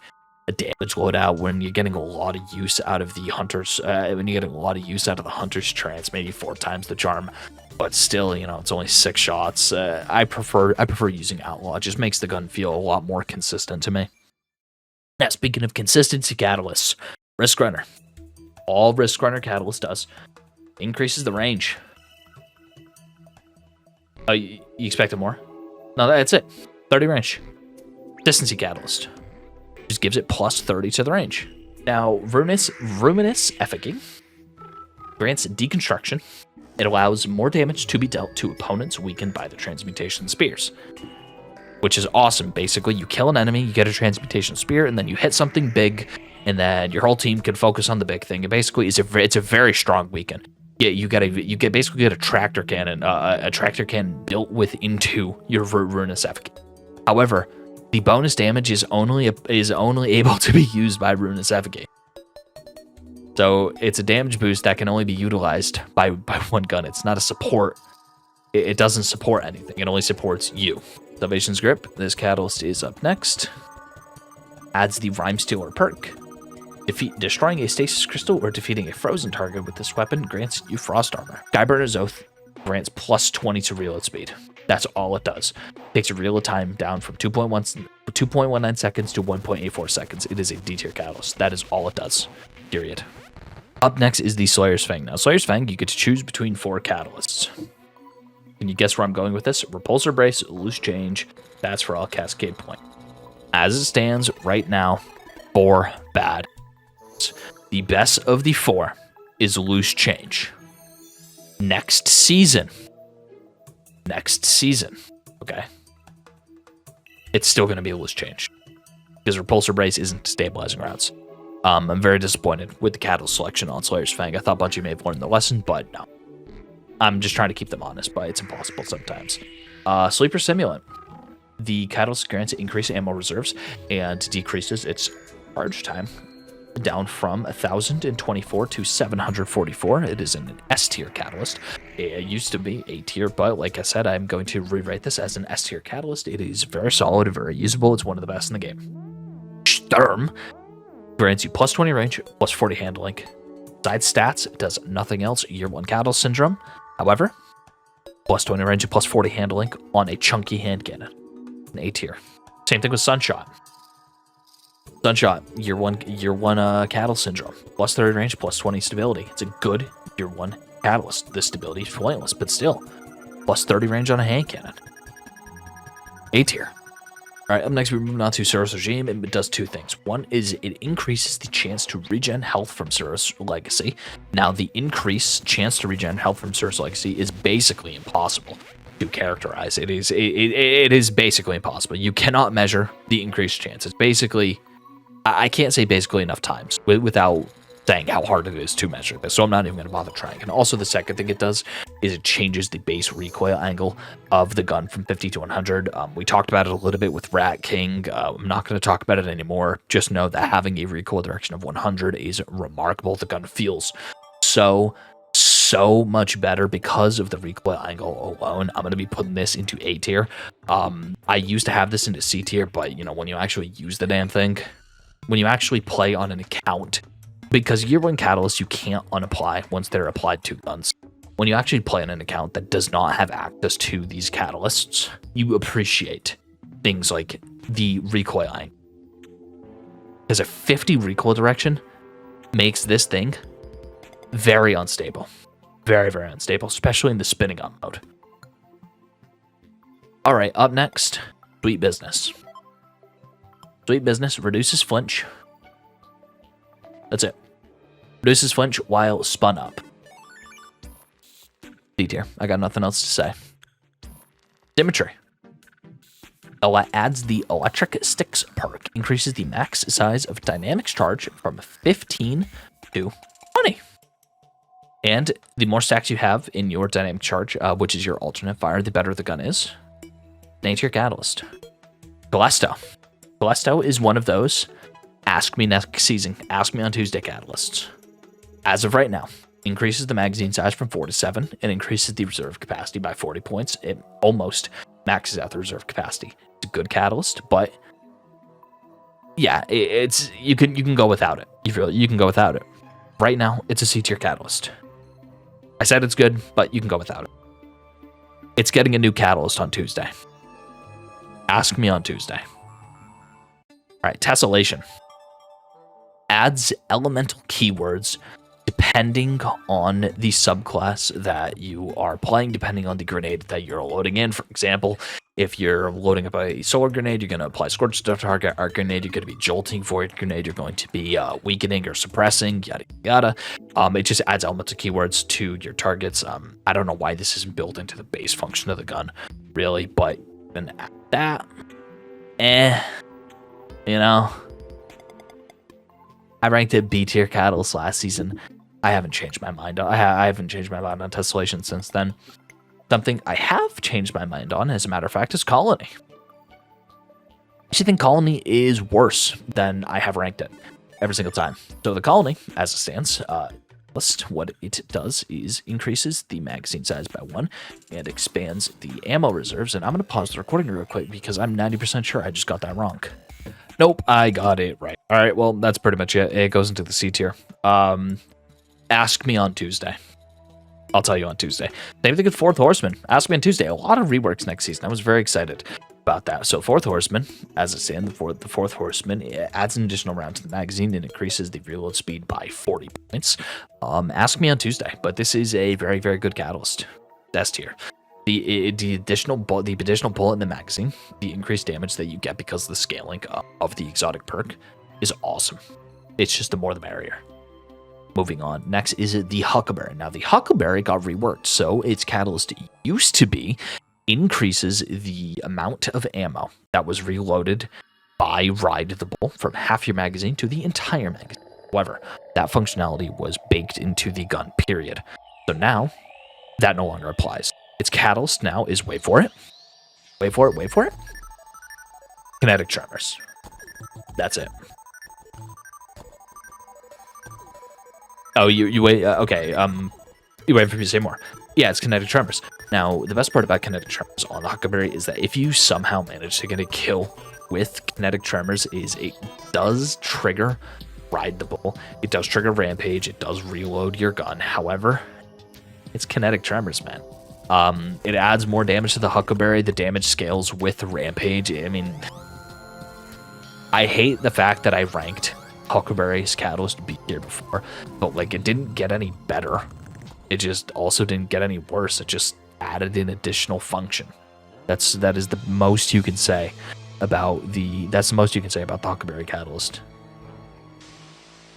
a damage loadout when you're getting a lot of use out of the Hunter's Hunter's Trance, maybe 4 times the Charm. But still, it's only 6 shots. I prefer using Outlaw. It just makes the gun feel a lot more consistent to me. Now, speaking of consistency catalysts, Risk Runner. All Risk Runner catalyst does increases the range. Oh, you expected more? No, that's it. 30 range. Consistency catalyst just gives it plus 30 to the range. Now, Ruminous Effigy grants deconstruction. It allows more damage to be dealt to opponents weakened by the Transmutation Spears, which is awesome. Basically, you kill an enemy, you get a Transmutation Spear, and then you hit something big, and then your whole team can focus on the big thing. It basically it's a very strong weaken. Yeah, you basically get a tractor cannon built into your Ruinous Effigy. However, the bonus damage is only able to be used by Ruinous Effigy. So it's a damage boost that can only be utilized by one gun. It's not a support. It doesn't support anything. It only supports you. Salvation's Grip. This catalyst is up next. Adds the Rhyme Stealer perk. Destroying a stasis crystal or defeating a frozen target with this weapon grants you Frost Armor. Skyburner's Oath grants plus 20 to reload speed. That's all it does. Takes your reload time down from 2.19 seconds to 1.84 seconds. It is a D tier catalyst. That is all it does. Period. Up next is the Slayer's Fang. Now, Slayer's Fang, you get to choose between 4 catalysts. Can you guess where I'm going with this? Repulsor Brace, Loose Change, that's for all Cascade Point. As it stands right now, 4 bad. The best of the 4 is Loose Change. Next season, okay, it's still going to be a Loose Change because Repulsor Brace isn't stabilizing rounds. I'm very disappointed with the catalyst selection on Slayer's Fang. I thought Bungie may have learned the lesson, but no. I'm just trying to keep them honest, but it's impossible sometimes. Sleeper Simulant. The catalyst grants increased ammo reserves and decreases its charge time down from 1,024 to 744. It is an S tier catalyst. It used to be A tier, but like I said, I'm going to rewrite this as an S tier catalyst. It is very solid, very usable. It's one of the best in the game. Sturm grants you plus 20 range, plus 40 handling. Side stats, it does nothing else. Year 1 Catalyst Syndrome. However, plus 20 range and plus 40 handling on a chunky hand cannon. An A tier. Same thing with Sunshot. Sunshot, year one Catalyst Syndrome. Plus 30 range, plus 20 stability. It's a good year 1 catalyst. The stability is pointless, but still. Plus 30 range on a hand cannon. A tier. Alright, up next we're moving on to Suros Regime. It does 2 things. One is it increases the chance to regen health from Suros Legacy. Now, the increased chance to regen health from Suros Legacy is basically impossible to characterize. It is basically impossible. You cannot measure the increased chance. It's basically, I can't say basically enough times without saying how hard it is to measure this, so I'm not even going to bother trying. And also the second thing it does is it changes the base recoil angle of the gun from 50 to 100. We talked about it a little bit with Rat King. I'm not going to talk about it anymore. Just know that having a recoil direction of 100 is remarkable. The gun feels so much better because of the recoil angle alone. I'm going to be putting this into A tier. I used to have this into C tier, but you know, when you actually use the damn thing, when you actually play on an account, because year one catalysts you can't unapply once they're applied to guns. When you actually play on an account that does not have access to these catalysts, you appreciate things like the recoil angle. Because a 50 recoil direction makes this thing very unstable. Very, very unstable, especially in the spinning up mode. All right, up next, Sweet Business. Sweet Business reduces flinch. That's it. Reduces flinch while spun up. D tier. I got nothing else to say. Symmetry. Adds the electric sticks perk. Increases the max size of dynamics charge from 15 to 20. And the more stacks you have in your dynamic charge, which is your alternate fire, the better the gun is. Nature Catalyst. Galesto. Galesto is one of those ask me next season, ask me on Tuesday catalysts. As of right now, increases the magazine size from 4 to 7 and increases the reserve capacity by 40 points. It almost maxes out the reserve capacity. It's a good catalyst, but yeah, it's you can go without it. You can go without it. Right now, it's a C tier catalyst. I said it's good, but you can go without it. It's getting a new catalyst on Tuesday. Ask me on Tuesday. All right, Tessellation. Adds elemental keywords depending on the subclass that you are playing, depending on the grenade that you're loading in. For example, if you're loading up a solar grenade, you're going to apply Scorch to target. Arc grenade, you're going to be jolting. Void grenade, you're going to be weakening or suppressing, yada yada. It just adds elemental keywords to your targets. I don't know why this isn't built into the base function of the gun, really, but even at that, you know, I ranked it B tier catalyst last season. I haven't changed my mind. I haven't changed my mind on Tessellation since then. Something I have changed my mind on, as a matter of fact, is Colony. I actually think Colony is worse than I have ranked it every single time. So the Colony, as it stands, what it does is increases the magazine size by 1 and expands the ammo reserves. And I'm going to pause the recording real quick because I'm 90% sure I just got that wrong. Nope, I got it right. All right, well, that's pretty much it. It goes into the C tier. Ask me on Tuesday. I'll tell you on Tuesday. Same thing with Fourth Horseman. Ask me on Tuesday. A lot of reworks next season. I was very excited about that. So Fourth Horseman, as it stands, the Fourth Horseman, it adds an additional round to the magazine and increases the reload speed by 40 points. Ask me on Tuesday, but this is a very, very good catalyst. S tier. The additional bullet in the magazine, the increased damage that you get because of the scaling of the exotic perk is awesome. It's just the more the merrier. Moving on, next is the Huckleberry. Now, the Huckleberry got reworked, so its catalyst used to be increases the amount of ammo that was reloaded by Ride the Bull from half your magazine to the entire magazine. However, that functionality was baked into the gun, period. So now, that no longer applies. Its catalyst now is, wait for it, Kinetic Tremors. That's it. Oh, you wait, okay, you wait for me to say more. Yeah, it's Kinetic Tremors. Now, the best part about Kinetic Tremors on the Huckleberry is that if you somehow manage to get a kill with Kinetic Tremors, it does trigger Ride the Bull. It does trigger Rampage. It does reload your gun. However, it's Kinetic Tremors, man. It adds more damage to the Huckleberry. The damage scales with Rampage. I mean, I hate the fact that I ranked Huckleberry's catalyst B tier before, but like it didn't get any better. It just also didn't get any worse. It just added an additional function. That is the most you can say about the Huckleberry catalyst.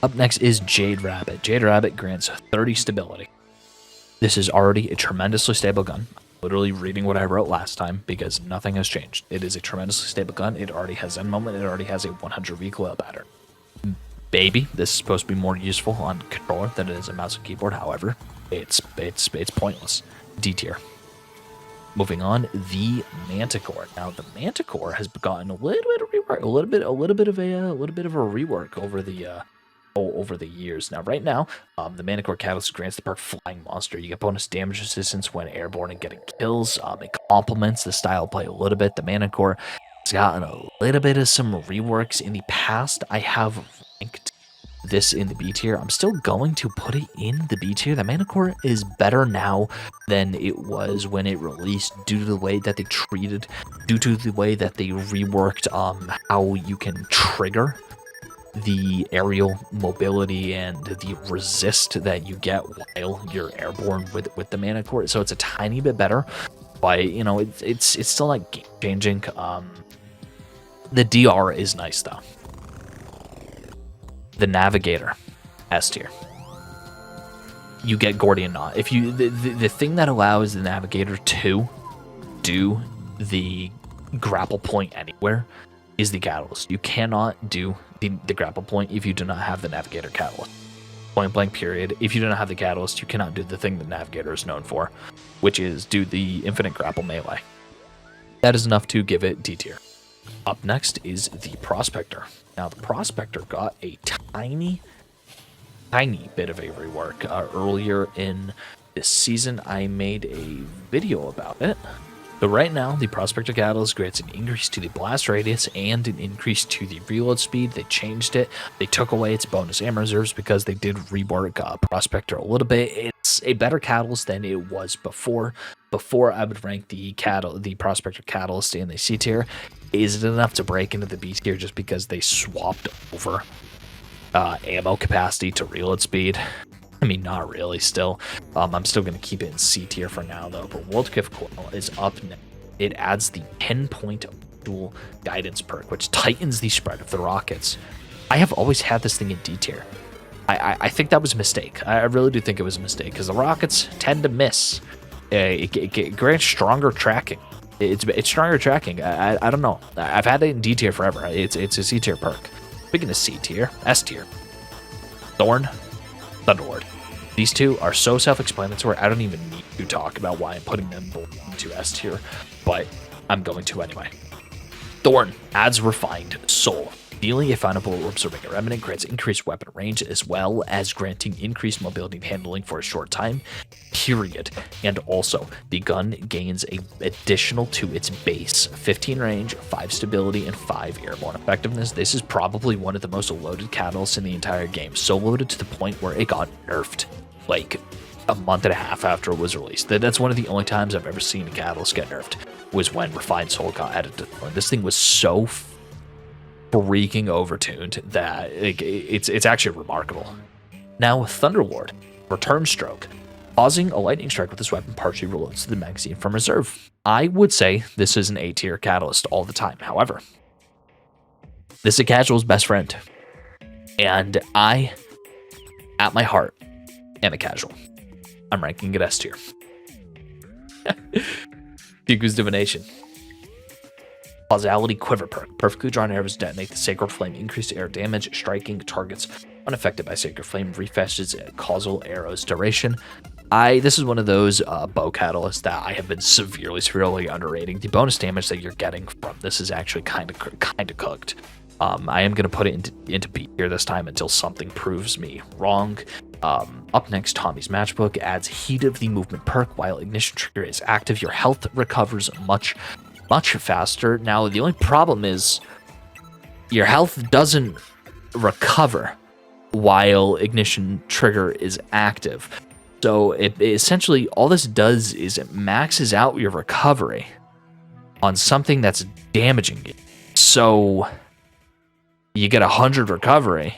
Up next is Jade Rabbit. Jade Rabbit grants 30 stability. This is already a tremendously stable gun. I'm literally reading what I wrote last time because nothing has changed. It is a tremendously stable gun. It already has Zen moment. It already has a 100 recoil pattern. Baby, this is supposed to be more useful on controller than it is a mouse and keyboard. However, it's pointless. D tier. Moving on, the Manticore. Now the Manticore has gotten a little bit of rework, a little bit of a rework over the years. Now, right now, the Manticore Catalyst grants the perk Flying Monster. You get bonus damage resistance when airborne and getting kills. It complements the style of play a little bit. The Manticore has gotten a little bit of some reworks in the past. I have ranked this in the B tier. I'm still going to put it in the B tier. The Manticore is better now than it was when it released due to the way that they treated, due to the way that they reworked how you can trigger the aerial mobility and the resist that you get while you're airborne with the Manticore. So it's a tiny bit better, but you know it's still not game changing. The DR is nice though. The Navigator, S tier. You get Gordian Knot. If you the thing that allows the Navigator to do the grapple point anywhere is the Catalyst. You cannot do the grapple point if you do not have the Navigator Catalyst. Point blank period. If you do not have the Catalyst, you cannot do the thing the Navigator is known for, which is do the infinite grapple melee. That is enough to give it D tier. Up next is the Prospector. Now the Prospector got a tiny bit of a rework. Earlier in this season, I made a video about it. So right now, the Prospector Catalyst grants an increase to the blast radius and an increase to the reload speed. They changed it. They took away its bonus ammo reserves because they did rework Prospector a little bit. It's a better catalyst than it was before. Before, I would rank the Prospector Catalyst in the C tier. Is it enough to break into the B tier just because they swapped over ammo capacity to reload speed? I mean, not really still. I'm still going to keep it in C tier for now, though. But World Gift Coil is up next. It adds the 10-point dual guidance perk, which tightens the spread of the rockets. I have always had this thing in D tier. I think that was a mistake. I really do think it was a mistake, because the rockets tend to miss. It grants stronger tracking. It's stronger tracking. I don't know. I've had it in D tier forever. It's a C tier perk. Speaking of C tier, S tier. Thorn, Thunderlord. These two are so self-explanatory, I don't even need to talk about why I'm putting them into S tier, but I'm going to anyway. Thorn adds Refined Soul. Dealing a final bullet absorbing a remnant grants increased weapon range as well as granting increased mobility and handling for a short time, period. And also, the gun gains a additional to its base 15 range, 5 stability, and 5 airborne effectiveness. This is probably one of the most loaded catalysts in the entire game, so loaded to the point where it got nerfed like a month and a half after it was released. That's one of the only times I've ever seen a catalyst get nerfed, was when Refined Soul got added to the. This thing was so freaking overtuned that it's actually remarkable. Now, Thunderlord, Return Stroke. Pausing a lightning strike with this weapon partially reloads the magazine from reserve. I would say this is an A tier catalyst all the time. However, this is a casual's best friend. And I, at my heart, am a casual. I'm ranking it S tier. Diku's Divination. Causality Quiver perk. Perfectly drawn arrows detonate the Sacred Flame. Increased air damage. Striking targets unaffected by Sacred Flame refreshes causal arrows duration. This is one of those bow catalysts that I have been severely underrating. The bonus damage that you're getting from this is actually kind of cooked. I am going to put it into B tier this time until something proves me wrong. Up next, Tommy's Matchbook adds Heat of the Movement perk. While Ignition Trigger is active, your health recovers much faster. Now, the only problem is your health doesn't recover while Ignition Trigger is active. So it essentially, all this does is it maxes out your recovery on something that's damaging you. So you get 100 recovery,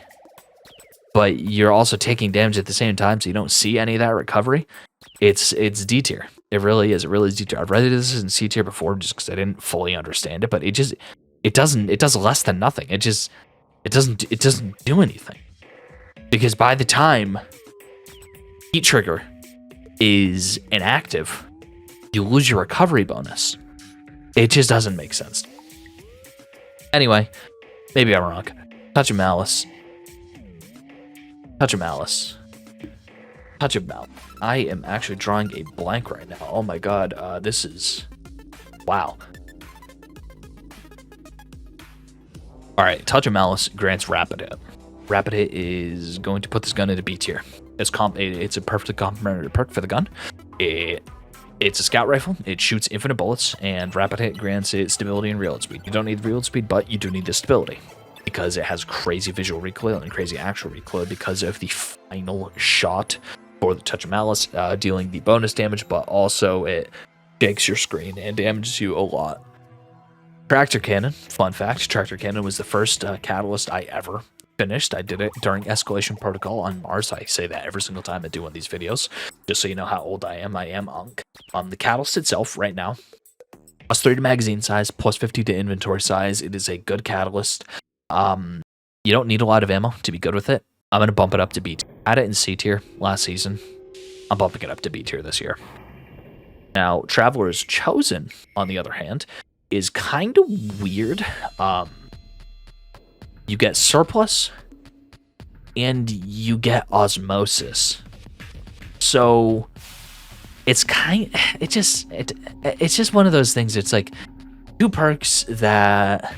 but you're also taking damage at the same time, so you don't see any of that recovery. It's D tier. It really is. It really is D tier. I've read this in C tier before just because I didn't fully understand it, but it does less than nothing. It doesn't do anything. Because by the time Heat Trigger is inactive, you lose your recovery bonus. It just doesn't make sense. Anyway, maybe I'm wrong. Touch of Malice. Touch of Malice. I am actually drawing a blank right now. Oh my god, this is... Wow. Alright, Touch of Malice grants Rapid Hit. Rapid Hit is going to put this gun into B tier. It's a perfect complementary perk for the gun. It's a scout rifle. It shoots infinite bullets, and Rapid Hit grants it stability and reload speed. You don't need the reload speed, but you do need the stability because it has crazy visual recoil and crazy actual recoil because of the final shot for the Touch of Malice, dealing the bonus damage, but also it shakes your screen and damages you a lot. Tractor Cannon. Fun fact, Tractor Cannon was the first catalyst I ever finished. I did it during Escalation Protocol on Mars. I say that every single time I do one of these videos, just so you know how old I am. I am Unk. The catalyst itself right now, +3 to magazine size, +50 to inventory size. It is a good catalyst. You don't need a lot of ammo to be good with it. I'm going to bump it up to B tier. I had it in C tier last season. I'm bumping it up to B tier this year. Now, Traveler's Chosen, on the other hand, is kind of weird. You get Surplus and you get Osmosis. So it's just one of those things. It's like two perks that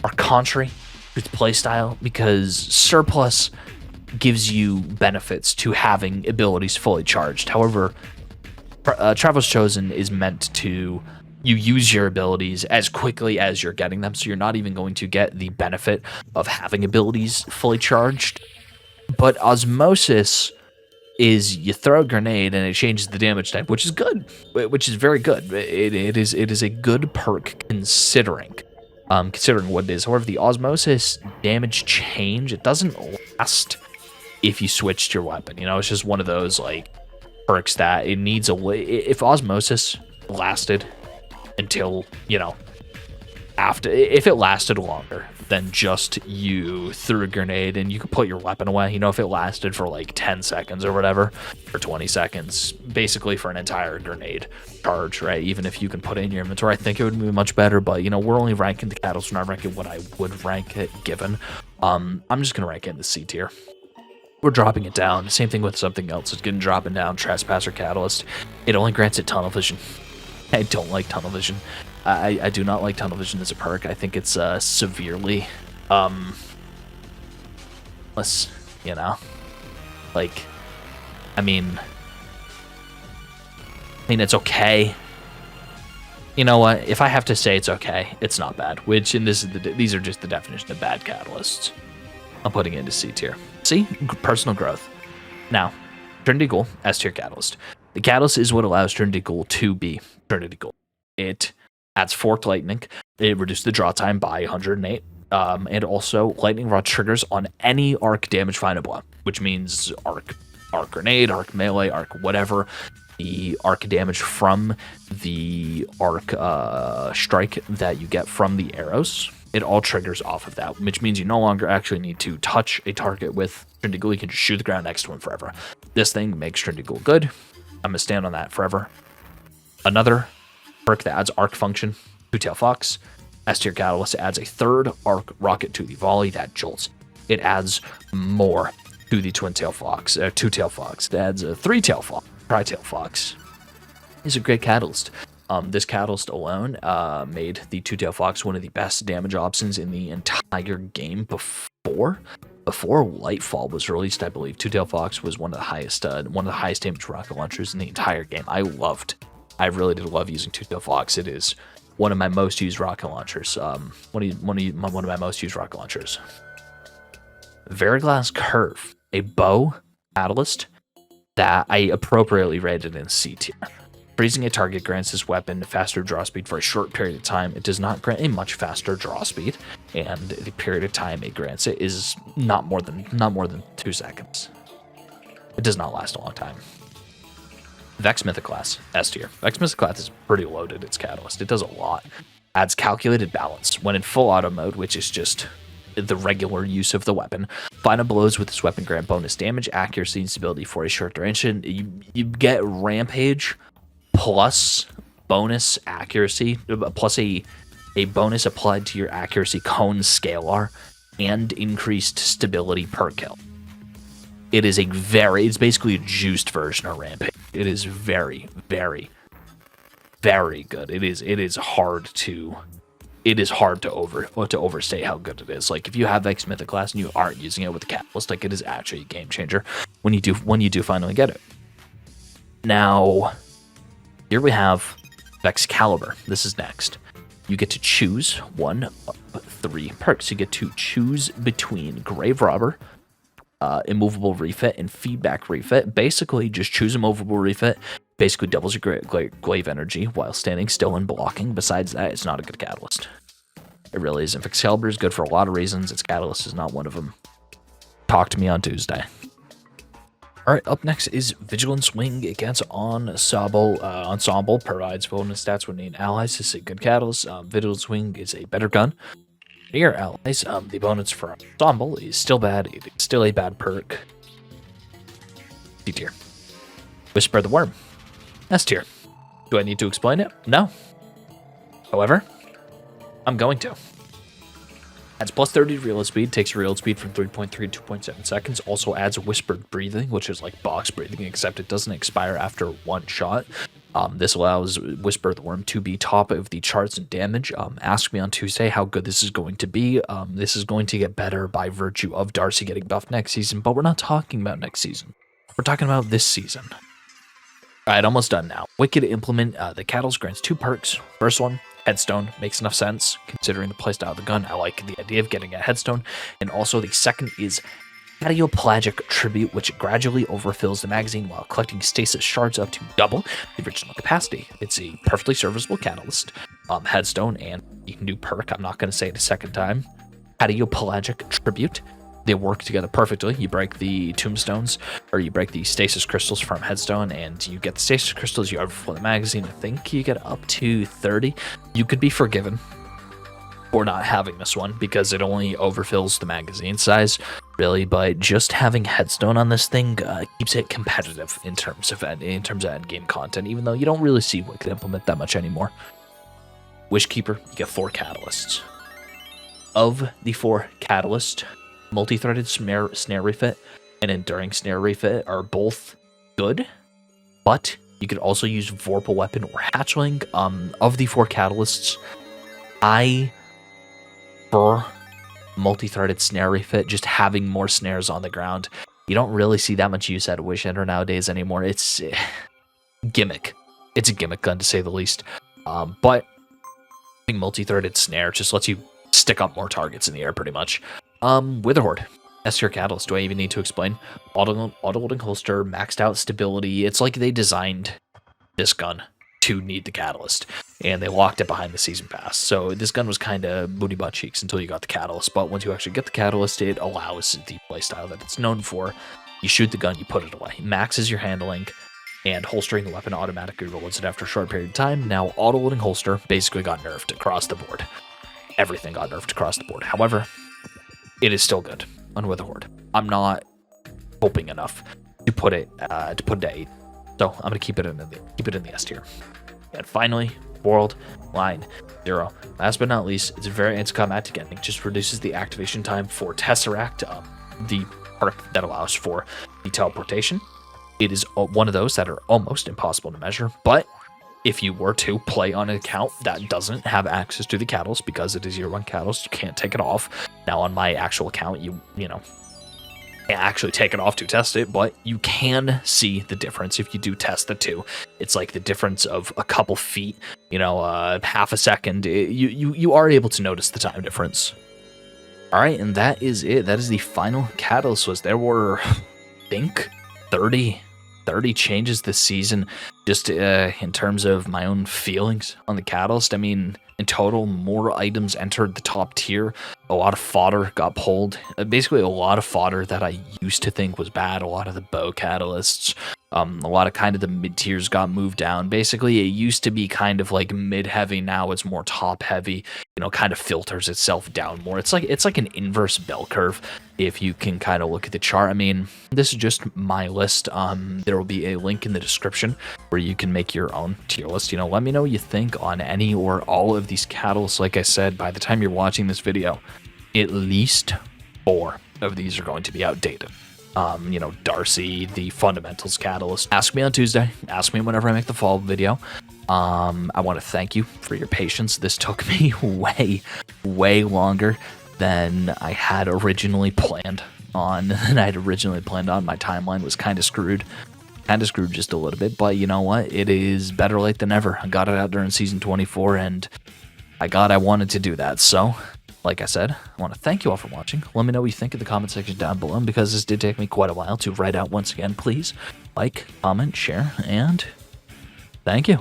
are contrary to its playstyle, because Surplus gives you benefits to having abilities fully charged. However, Traveler's Chosen is meant to you use your abilities as quickly as you're getting them, so you're not even going to get the benefit of having abilities fully charged. But Osmosis is you throw a grenade and it changes the damage type, which is good, which is very good. It is a good perk considering what it is. However, the Osmosis damage change, it doesn't last if you switched your weapon. You know, it's just one of those like perks that it needs a way. If Osmosis lasted until, you know, if it lasted longer than just you threw a grenade and you could put your weapon away, you know, if it lasted for like 10 seconds or whatever, or 20 seconds, basically for an entire grenade charge, right? Even if you can put it in your inventory, I think it would be much better, but, you know, we're only ranking the catalyst, we're not ranking what I would rank it given. I'm just going to rank it in the C tier. We're dropping it down. Same thing with something else. It's getting dropping down. Trespasser Catalyst. It only grants it tunnel vision. I don't like tunnel vision. I do not like tunnel vision as a perk. I think it's severely less, you know, like, I mean it's okay. You know what? If I have to say it's okay, it's not bad. Which, and these are just the definition of bad catalysts. I'm putting it into C tier. See, personal growth. Now, Trinity Ghoul, S tier catalyst. The catalyst is what allows Trinity Ghoul to be Trinity Ghoul. It adds Forked Lightning. It reduces the draw time by 108. And also, Lightning Rod triggers on any arc damage final blow, which means arc grenade, arc melee, arc whatever. The arc damage from the arc strike that you get from the arrows, it all triggers off of that, which means you no longer actually need to touch a target with Trinity Ghoul. You can just shoot the ground next to him forever. This thing makes Trinity Ghoul good. I'm going to stand on that forever. Another perk that adds arc function, Two-Tail Fox. S tier catalyst adds a third arc rocket to the volley that jolts. It adds more to the Two-Tail Fox. It adds a Three-Tail Fox. Tri-Tail Fox is a great catalyst. This catalyst alone made the Two-Tail Fox one of the best damage options in the entire game before Lightfall was released. I believe Two-Tail Fox was one of the highest damage rocket launchers in the entire game. I really did love using Two-Tail Fox. It is one of my most used rocket launchers. One of my most used rocket launchers. Veriglass Curve, a bow catalyst that I appropriately rated in C tier. Freezing a target grants this weapon faster draw speed for a short period of time. It does not grant a much faster draw speed, and the period of time it grants it is not more than 2 seconds. It does not last a long time. Vex Mythoclast, S tier. Vex Mythoclast is pretty loaded, its catalyst. It does a lot. Adds calculated balance. When in full auto mode, which is just the regular use of the weapon, final blows with this weapon grant bonus damage, accuracy, and stability for a short duration. You get Rampage plus bonus accuracy, plus a bonus applied to your accuracy cone scalar, and increased stability per kill. It is it's basically a juiced version of Rampage. It is very, very, very good. It is hard to overstate how good it is. Like, if you have Vex Mythic class and you aren't using it with the Catalyst, like, it is actually a game changer when you do finally get it. Now, here we have Vex Caliber. This is next. You get to choose one of 3 perks. You get to choose between Grave Robber, Immovable Refit, and Feedback Refit. Basically, just choose Immovable Refit. Basically doubles your glaive energy while standing still and blocking. Besides that, it's not a good catalyst. It really isn't. Excalibur is good for a lot of reasons. Its catalyst is not one of them. Talk to me on Tuesday. Alright, up next is Vigilance Wing against Ensemble. Ensemble provides bonus stats when needing allies. This is a good catalyst. Vigilance Wing is a better gun. Near allies, the bonus for Ensemble is still bad. It is still a bad perk. D tier. Whisper the Worm. S tier. Do I need to explain it? No. However, I'm going to. Adds plus 30 to reload speed, takes reload speed from 3.3 to 2.7 seconds. Also adds Whispered Breathing, which is like box breathing, except it doesn't expire after 1 shot. This allows Whisper the Worm to be top of the charts in damage. Ask me on Tuesday how good this is going to be. This is going to get better by virtue of Darcy getting buffed next season, but we're not talking about next season. We're talking about this season. Alright, almost done now. Wicked Implement. The Catalyst grants 2 perks. First one, Headstone. Makes enough sense considering the playstyle of the gun. I like the idea of getting a Headstone. And also the second is Cardiopelagic Tribute, which gradually overfills the magazine while collecting stasis shards up to double the original capacity. It's a perfectly serviceable catalyst. Headstone and the new perk. I'm not going to say it a second time. Cardiopelagic Tribute. They work together perfectly. You break the tombstones, or you break the stasis crystals from Headstone, and you get the stasis crystals, you overflow the magazine. I think you get up to 30. You could be forgiven for not having this one, because it only overfills the magazine size, really, but just having Headstone on this thing keeps it competitive in terms of endgame content, even though you don't really see Wicked Implement that much anymore. Wishkeeper, you get 4 catalysts. Of the 4 catalysts, Multi-threaded snare refit and enduring snare refit are both good, but you could also use Vorpal Weapon or Hatchling. Of the 4 catalysts, I prefer multi-threaded snare refit, just having more snares on the ground. You don't really see that much use out of Wish Ender nowadays anymore. It's gimmick. It's a gimmick gun to say the least. But having multi-threaded snare just lets you stick up more targets in the air pretty much. Witherhoard. S tier catalyst. Do I even need to explain? Auto-loading holster, maxed out stability. It's like they designed this gun to need the catalyst, and they locked it behind the season pass. So this gun was kind of booty butt cheeks until you got the catalyst, but once you actually get the catalyst, it allows the playstyle that it's known for. You shoot the gun, you put it away. Maxes your handling, and holstering the weapon automatically reloads it after a short period of time. Now, auto-loading holster basically got nerfed across the board. Everything got nerfed across the board. However, it is still good on Witherhoard. I'm not hoping enough to put it at 8, so I'm gonna keep it in the S tier. And finally, Bloodline 0. Last but not least, it's a very anti-combatic ending. Just reduces the activation time for Tesseract, the perk that allows for the teleportation. It is one of those that are almost impossible to measure, but if you were to play on an account that doesn't have access to the catalyst, because it is year 1 catalyst, you can't take it off. Now on my actual account, you know, can't actually take it off to test it, but you can see the difference if you do test the 2. It's like the difference of a couple feet, you know, half a second. You are able to notice the time difference. All right, and that is it. That is the final catalyst list. There were, I think, 30 changes this season, just in terms of my own feelings on the catalyst. I mean, in total, more items entered the top tier. A lot of fodder got pulled. Basically, a lot of fodder that I used to think was bad. A lot of the bow catalysts. A lot of kind of the mid tiers got moved down. Basically, it used to be kind of like mid heavy. Now it's more top heavy. You know, kind of filters itself down more. It's like an inverse bell curve. If you can kind of look at the chart. I mean, this is just my list. There will be a link in the description where you can make your own tier list. You know, let me know what you think on any or all of these catalysts. Like I said, by the time you're watching this video, at least 4 of these are going to be outdated. Darcy, the fundamentals catalyst. Ask me on Tuesday. Ask me whenever I make the fall video. I want to thank you for your patience. This took me way longer than I had originally planned on. My timeline was kind of screwed. Just a little bit, but you know what? It is better late than never. I got it out during season 24, and I wanted to do that. So, like I said, I want to thank you all for watching. Let me know what you think in the comment section down below, because this did take me quite a while to write out. Once again, please like, comment, share, and thank you.